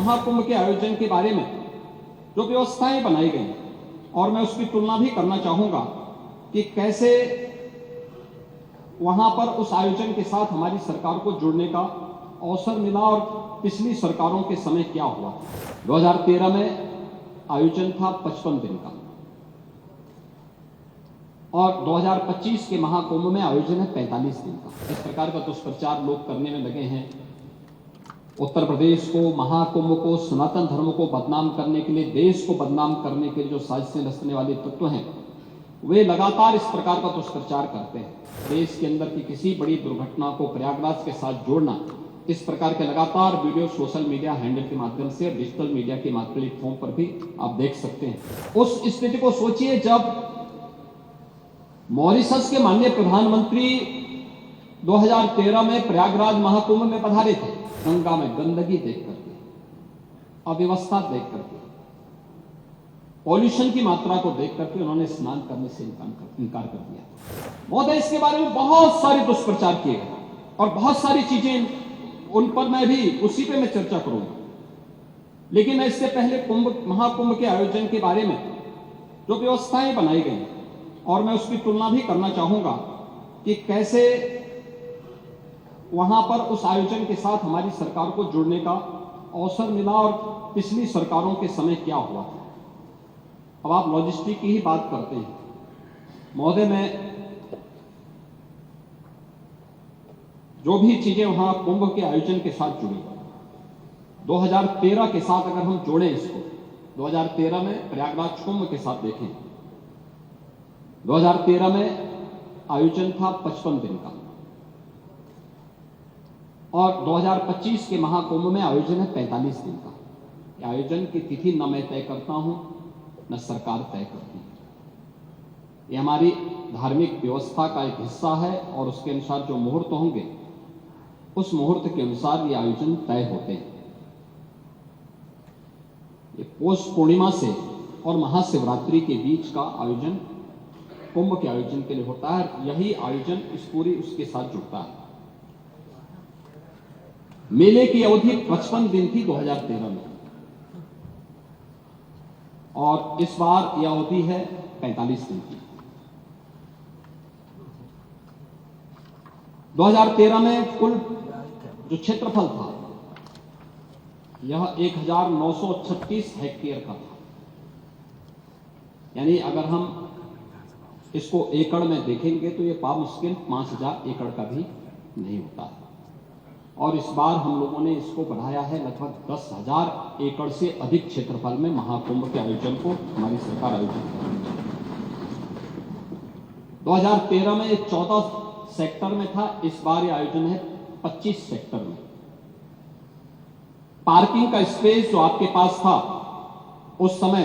महाकुंभ के आयोजन के बारे में जो व्यवस्थाएं बनाई गई और मैं उसकी तुलना भी करना चाहूंगा कि कैसे वहां पर उस आयोजन के साथ हमारी सरकार को जुड़ने का अवसर मिला और पिछली सरकारों के समय क्या हुआ। 2013 में आयोजन था 55 दिन का और 2025 के महाकुंभ में आयोजन है 45 दिन का। इस प्रकार का दुष्प्रचार लोग करने में लगे हैं। उत्तर प्रदेश को, महाकुंभ को, सनातन धर्म को बदनाम करने के लिए, देश को बदनाम करने के लिए जो साजिशें रचने वाले तत्व हैं वे लगातार इस प्रकार का दुष्प्रचार करते हैं। देश के अंदर की किसी बड़ी दुर्घटना को प्रयागराज के साथ जोड़ना, इस प्रकार के लगातार वीडियो सोशल मीडिया हैंडल के माध्यम से और डिजिटल मीडिया के प्लेटफॉर्म पर भी आप देख सकते हैं। उस स्थिति को सोचिए जब मॉरिशस के माननीय प्रधानमंत्री 2013 में प्रयागराज महाकुंभ में पधारे थे, गंगा में गंदगी देख करके, अव्यवस्था देख करके, पॉल्यूशन की मात्रा को देख करके उन्होंने स्नान करने से इनकार कर दिया। महोदय, इसके बारे में बहुत सारे दुष्प्रचार किए गए और बहुत सारी चीजें उन पर मैं भी उसी पे मैं चर्चा करूंगा। लेकिन मैं इससे पहले महाकुंभ के आयोजन के बारे में जो व्यवस्थाएं बनाई गई और मैं उसकी तुलना भी करना चाहूंगा कि कैसे वहां पर उस आयोजन के साथ हमारी सरकार को जुड़ने का अवसर मिला और पिछली सरकारों के समय क्या हुआ। अब आप लॉजिस्टिक की ही बात करते हैं महोदय, मैं जो भी चीजें वहां कुंभ के आयोजन के साथ जुड़ी, 2013 के साथ अगर हम जोड़ें इसको, 2013 में प्रयागराज कुंभ के साथ देखें, 2013 में आयोजन था 55 दिन का और 2025 के महाकुंभ में आयोजन है 45 दिन का। ये आयोजन की तिथि न मैं तय करता हूं न सरकार तय करती है। ये हमारी धार्मिक व्यवस्था का एक हिस्सा है और उसके अनुसार जो मुहूर्त होंगे उस मुहूर्त के अनुसार ये आयोजन तय होते हैं। ये पौष पूर्णिमा से और महाशिवरात्रि के बीच का आयोजन कुंभ के आयोजन के लिए होता है। यही आयोजन इस पूरी उसके साथ जुड़ता है। मेले की अवधि 55 दिन थी 2013 में और इस बार यह अवधि है 45 दिन की। 2013 में कुल जो क्षेत्रफल था यह 1936 हेक्टेयर का था। यानी अगर हम इसको एकड़ में देखेंगे तो ये मुश्किल 5000 एकड़ का भी नहीं होता। और इस बार हम लोगों ने इसको बढ़ाया है लगभग 10,000 एकड़ से अधिक क्षेत्रफल में महाकुंभ के आयोजन को हमारी सरकार आयोजित करेगी। 2013 में 14 सेक्टर में था, इस बार ये आयोजन है 25 सेक्टर में। पार्किंग का स्पेस जो आपके पास था उस समय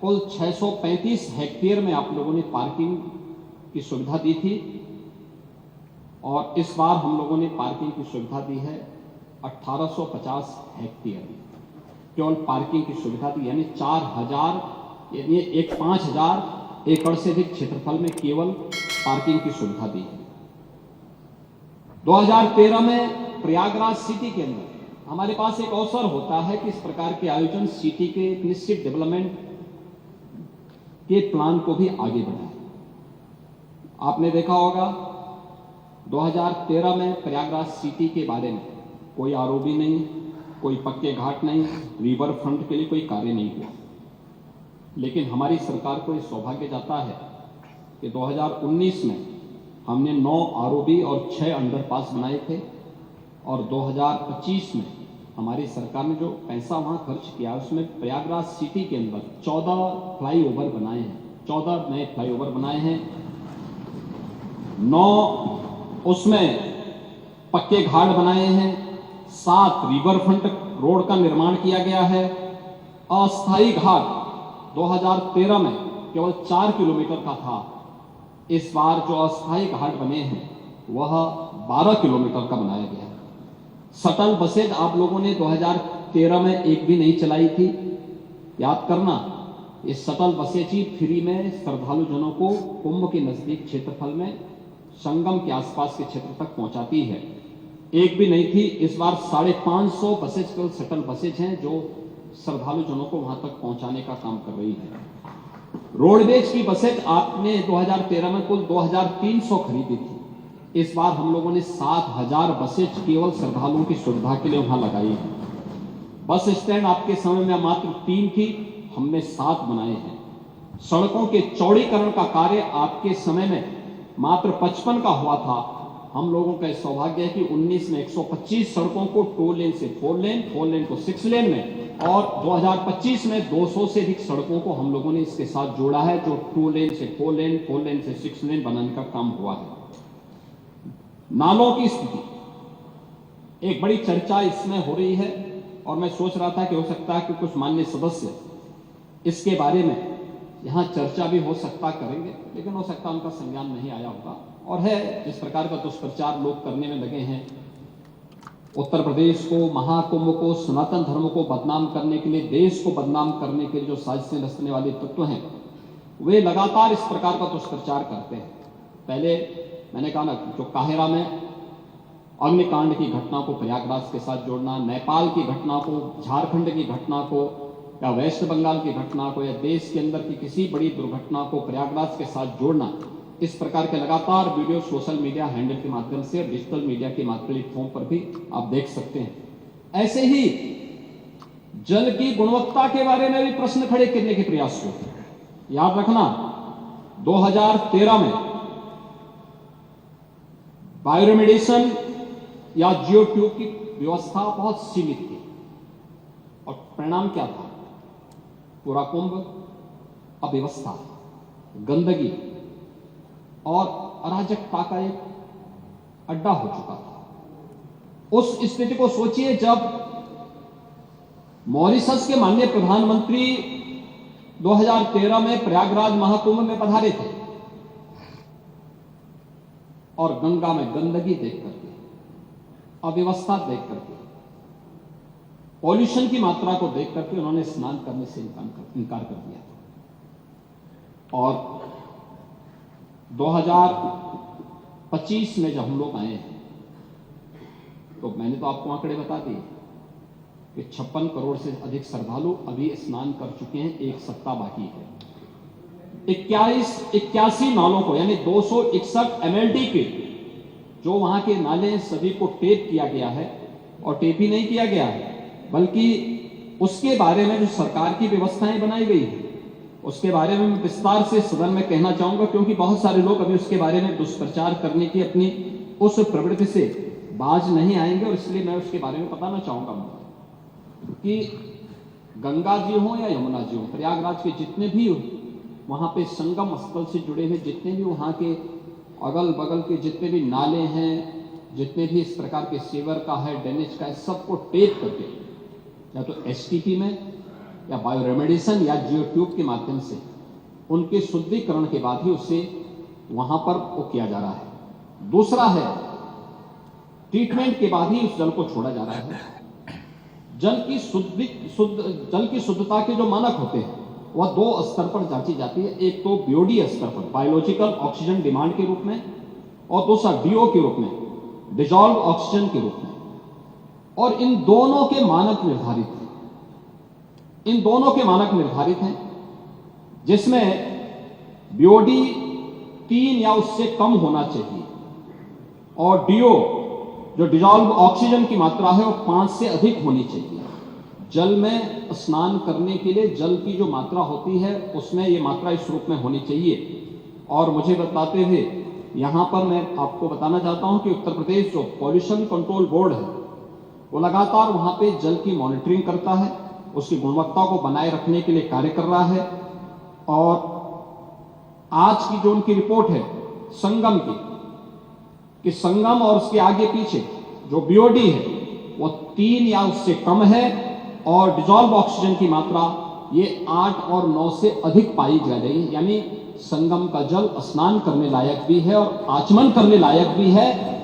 कुल 635 हेक्टेयर में आप लोगों ने पार्किंग की सुविधा दी थी और इस बार हम लोगों ने पार्किंग की सुविधा दी है 1850 हेक्टेयर में। केवल पार्किंग की सुविधा दी, यानी 4000 यानी 5000 एकड़ से अधिक क्षेत्रफल में केवल पार्किंग की सुविधा दी है। 2013 में प्रयागराज सिटी के अंदर हमारे पास एक अवसर होता है कि इस प्रकार के आयोजन सिटी के एक निश्चित डेवलपमेंट के प्लान को भी आगे बढ़ाए। आपने देखा होगा 2013 में प्रयागराज सिटी के बारे में कोई आरओबी नहीं, कोई पक्के घाट नहीं, रिवर फ्रंट के लिए कोई कार्य नहीं हुआ। लेकिन हमारी सरकार को ये सौभाग्य जाता है कि 2019 में हमने 9 आरओबी और 6 अंडरपास बनाए थे और 2025 में हमारी सरकार ने जो पैसा वहां खर्च किया उसमें प्रयागराज सिटी के अंदर 14 फ्लाईओवर बनाए हैं, 14 नए फ्लाईओवर बनाए हैं, 9 उसमें पक्के घाट बनाए हैं, 7 रिवर फ्रंट रोड का निर्माण किया गया है। अस्थायी घाट 2013 में केवल 4 किलोमीटर का था, इस बार जो अस्थायी घाट बने हैं वह 12 किलोमीटर का बनाया गया है। शटल बसेज आप लोगों ने 2013 में एक भी नहीं चलाई थी, याद करना। ये शटल बसेज ही फ्री में श्रद्धालु जनों को कुंभ के नजदीक क्षेत्रफल में संगम के आसपास के क्षेत्र तक पहुंचाती है। एक भी नहीं थी। इस बार 550 बसेज केवल शटल बसेज हैं जो श्रद्धालु जनों को वहां तक पहुंचाने का काम कर रही है। रोडवेज की बसेज आपने 2013 में कुल 2300 खरीदी थी। इस बार हम लोगों ने 7000 बसेज केवल श्रद्धालुओं की सुविधा के लिए वहां लगाई है। बस स्टैंड आपके समय में मात्र 3 थी, हमने 7 बनाए हैं। सड़कों के चौड़ीकरण का कार्य आपके समय में मात्र 55 का हुआ था। हम लोगों का सौभाग्य है कि 19 में 125 सड़कों को 2 लेन से 4 लेन, 4 लेन को 6 लेन में, और 2025 में 200 से अधिक सड़कों को हम लोगों ने इसके साथ जोड़ा है, जो 2 लेन से 4 लेन, 4 लेन से 6 लेन बनाने का काम हुआ है। नालों की स्थिति, एक बड़ी चर्चा इसमें हो रही है और मैं सोच रहा था कि हो सकता है कि कुछ माननीय सदस्य इसके बारे में यहां चर्चा भी हो सकता करेंगे, लेकिन हो सकता उनका संज्ञान नहीं आया होगा। और है जिस प्रकार का दुष्प्रचार लोग करने में लगे हैं, उत्तर प्रदेश को, महाकुंभ को, सनातन धर्म को बदनाम करने के लिए, देश को बदनाम करने के लिए जो साजिशें रचने वाले तत्व हैं, वे लगातार इस प्रकार का दुष्प्रचार करते हैं। पहले मैंने कहा ना, जो काहिरा में अग्निकांड की घटना को प्रयागराज के साथ जोड़ना, नेपाल की घटना को, झारखंड की घटना को, या वेस्ट बंगाल की घटना को, या देश के अंदर की किसी बड़ी दुर्घटना को प्रयागराज के साथ जोड़ना, इस प्रकार के लगातार वीडियो सोशल मीडिया हैंडल के माध्यम से, डिजिटल मीडिया के प्लेटफॉर्म पर भी आप देख सकते हैं। ऐसे ही जल की गुणवत्ता के बारे में भी प्रश्न खड़े करने के प्रयास हुए। याद रखना, 2013 में बायोरेमेडिएशन या जियो ट्यूब की व्यवस्था बहुत सीमित थी, और परिणाम क्या था? पूरा कुंभ अव्यवस्था, गंदगी और अराजकता का एक अड्डा हो चुका था। उस स्थिति को सोचिए, जब मॉरिशस के माननीय प्रधानमंत्री 2013 में प्रयागराज महाकुंभ में पधारे थे और गंगा में गंदगी देख करके, अव्यवस्था देख करके, पॉल्यूशन की मात्रा को देख करके उन्होंने स्नान करने से इनकार कर दिया। और 2025 में जब हम लोग आए हैं, तो मैंने तो आपको आंकड़े बता दिए कि 56 करोड़ से अधिक श्रद्धालु अभी स्नान कर चुके हैं, एक सप्ताह बाकी है। 81 नालों को, यानी 261 MLD के जो वहां के नाले सभी को टेप किया गया है, और टेप ही नहीं किया गया है, बल्कि उसके बारे में जो सरकार की व्यवस्थाएं बनाई गई है, उसके बारे में मैं विस्तार से सदन में कहना चाहूंगा, क्योंकि बहुत सारे लोग अभी उसके बारे में दुष्प्रचार करने की अपनी उस प्रवृत्ति से बाज नहीं आएंगे, और इसलिए मैं उसके बारे में बताना चाहूंगा कि गंगा जी हो या यमुना जी हो, प्रयागराज के जितने भी वहां पे संगम स्थल से जुड़े हुए जितने भी वहां के अगल बगल के जितने भी नाले हैं, जितने भी इस प्रकार के सीवर का है, ड्रेनेज का है, सबको टेप करके या तो STP में या बायोरेमेडिएशन या जियो ट्यूब के माध्यम से उनके शुद्धिकरण के बाद ही उसे वहां पर वो किया जा रहा है। दूसरा है, ट्रीटमेंट के बाद ही उस जल को छोड़ा जा रहा है। जल की शुद्धता के जो मानक होते हैं वह 2 स्तर पर जांची जाती है। एक तो BOD स्तर पर, बायोलॉजिकल ऑक्सीजन डिमांड के रूप में, और दूसरा DO के रूप में, डिजॉल्व ऑक्सीजन के रूप में। और इन दोनों के मानक निर्धारित हैं, जिसमें BOD 3 या उससे कम होना चाहिए, और DO जो डिजॉल्व ऑक्सीजन की मात्रा है वो 5 से अधिक होनी चाहिए। जल में स्नान करने के लिए जल की जो मात्रा होती है उसमें ये मात्रा इस रूप में होनी चाहिए। और मुझे बताते हुए यहाँ पर मैं आपको बताना चाहता हूँ कि उत्तर प्रदेश जो पॉल्यूशन कंट्रोल बोर्ड है वो लगातार वहाँ पे जल की मॉनिटरिंग करता है, उसकी गुणवत्ता को बनाए रखने के लिए कार्य कर रहा है। और आज की जो उनकी रिपोर्ट है संगम की, कि संगम और उसके आगे पीछे जो BOD है वो 3 या उससे कम है, और डिजॉल्व ऑक्सीजन की मात्रा ये 8 और 9 से अधिक पाई जा रही है। यानी संगम का जल स्नान करने लायक भी है और आचमन करने लायक भी है,